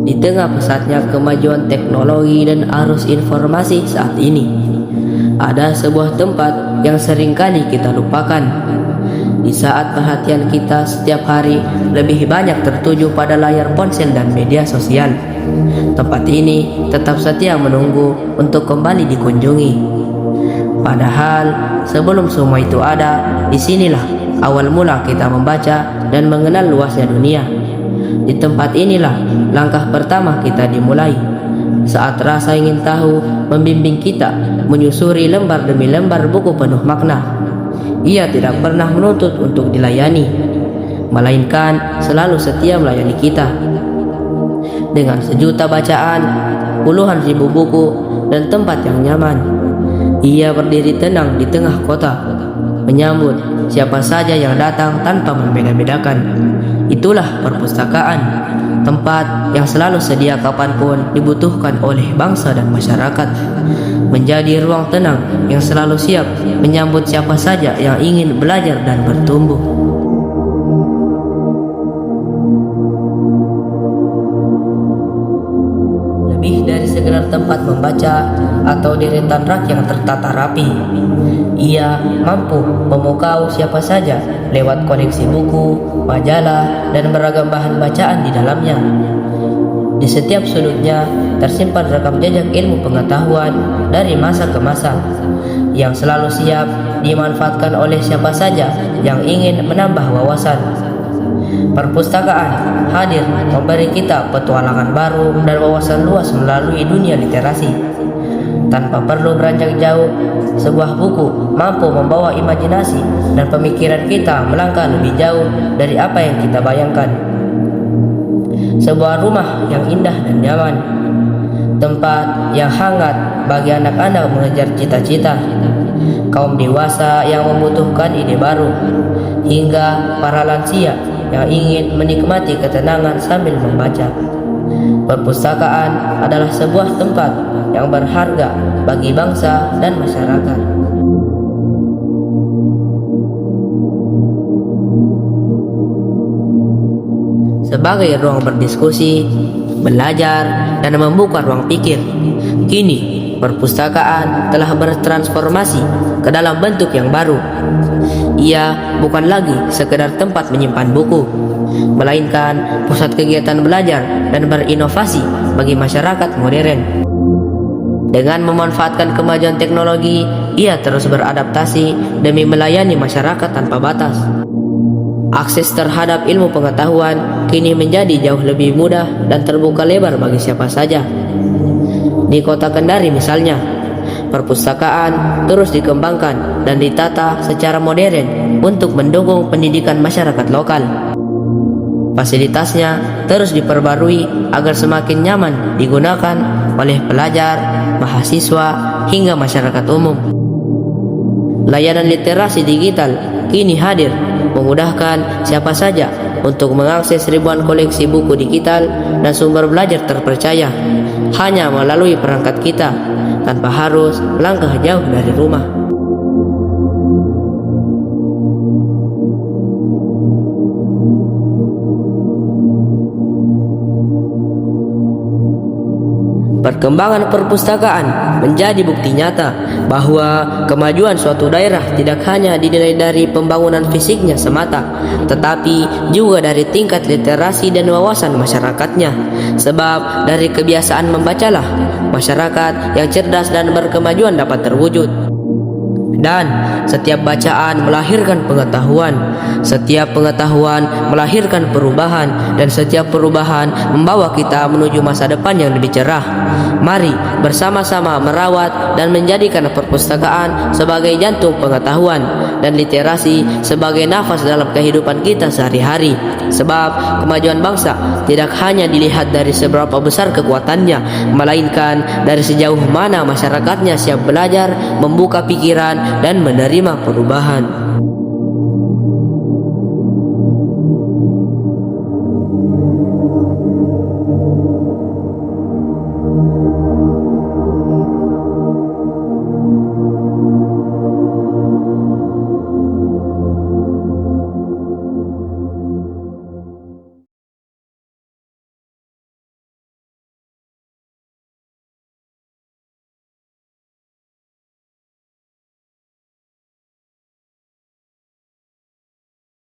Di tengah pesatnya kemajuan teknologi dan arus informasi saat ini, ada sebuah tempat yang seringkali kita lupakan. Di saat perhatian kita setiap hari lebih banyak tertuju pada layar ponsel dan media sosial, tempat ini tetap setia menunggu untuk kembali dikunjungi. Padahal sebelum semua itu ada, disinilah awal mula kita membaca dan mengenal luasnya dunia. Di tempat inilah langkah pertama kita dimulai, saat rasa ingin tahu membimbing kita menyusuri lembar demi lembar buku penuh makna. Ia tidak pernah menuntut untuk dilayani, melainkan selalu setia melayani kita. Dengan sejuta bacaan, puluhan ribu buku, dan tempat yang nyaman, ia berdiri tenang di tengah kota, menyambut siapa saja yang datang tanpa membeda-bedakan. Itulah perpustakaan, tempat yang selalu sedia kapanpun dibutuhkan oleh bangsa dan masyarakat. Menjadi ruang tenang yang selalu siap menyambut siapa saja yang ingin belajar dan bertumbuh. Lebih dari sekedar tempat membaca atau deretan rak yang tertata rapi, ia mampu memukau siapa saja lewat koleksi buku, majalah, dan beragam bahan bacaan di dalamnya. Di setiap sudutnya tersimpan rekam jejak ilmu pengetahuan dari masa ke masa, yang selalu siap dimanfaatkan oleh siapa saja yang ingin menambah wawasan. Perpustakaan hadir memberi kita petualangan baru dan wawasan luas melalui dunia literasi. Tanpa perlu beranjak jauh, sebuah buku mampu membawa imajinasi dan pemikiran kita melangkah lebih jauh dari apa yang kita bayangkan. Sebuah rumah yang indah dan nyaman, tempat yang hangat bagi anak-anak mengejar cita-cita, kaum dewasa yang membutuhkan ide baru, hingga para lansia yang ingin menikmati ketenangan sambil membaca. Perpustakaan adalah sebuah tempat yang berharga bagi bangsa dan masyarakat. Sebagai ruang berdiskusi, belajar, dan membuka ruang pikir, kini perpustakaan telah bertransformasi ke dalam bentuk yang baru. Ia bukan lagi sekedar tempat menyimpan buku, melainkan pusat kegiatan belajar dan berinovasi bagi masyarakat modern. Dengan memanfaatkan kemajuan teknologi, ia terus beradaptasi demi melayani masyarakat tanpa batas. Akses terhadap ilmu pengetahuan kini menjadi jauh lebih mudah dan terbuka lebar bagi siapa saja. Di kota Kendari misalnya, perpustakaan terus dikembangkan dan ditata secara modern untuk mendukung pendidikan masyarakat lokal. Fasilitasnya terus diperbarui agar semakin nyaman digunakan oleh pelajar, mahasiswa, hingga masyarakat umum. Layanan literasi digital kini hadir, memudahkan siapa saja untuk mengakses ribuan koleksi buku digital dan sumber belajar terpercaya hanya melalui perangkat kita, tanpa harus melangkah jauh dari rumah. Perkembangan perpustakaan menjadi bukti nyata bahwa kemajuan suatu daerah tidak hanya dinilai dari pembangunan fisiknya semata, tetapi juga dari tingkat literasi dan wawasan masyarakatnya. Sebab dari kebiasaan membacalah masyarakat yang cerdas dan berkemajuan dapat terwujud. Dan setiap bacaan melahirkan pengetahuan, setiap pengetahuan melahirkan perubahan, dan setiap perubahan membawa kita menuju masa depan yang lebih cerah. Mari bersama-sama merawat dan menjadikan perpustakaan sebagai jantung pengetahuan dan literasi sebagai nafas dalam kehidupan kita sehari-hari. Sebab kemajuan bangsa tidak hanya dilihat dari seberapa besar kekuatannya, melainkan dari sejauh mana masyarakatnya siap belajar, membuka pikiran, dan menerima perubahan.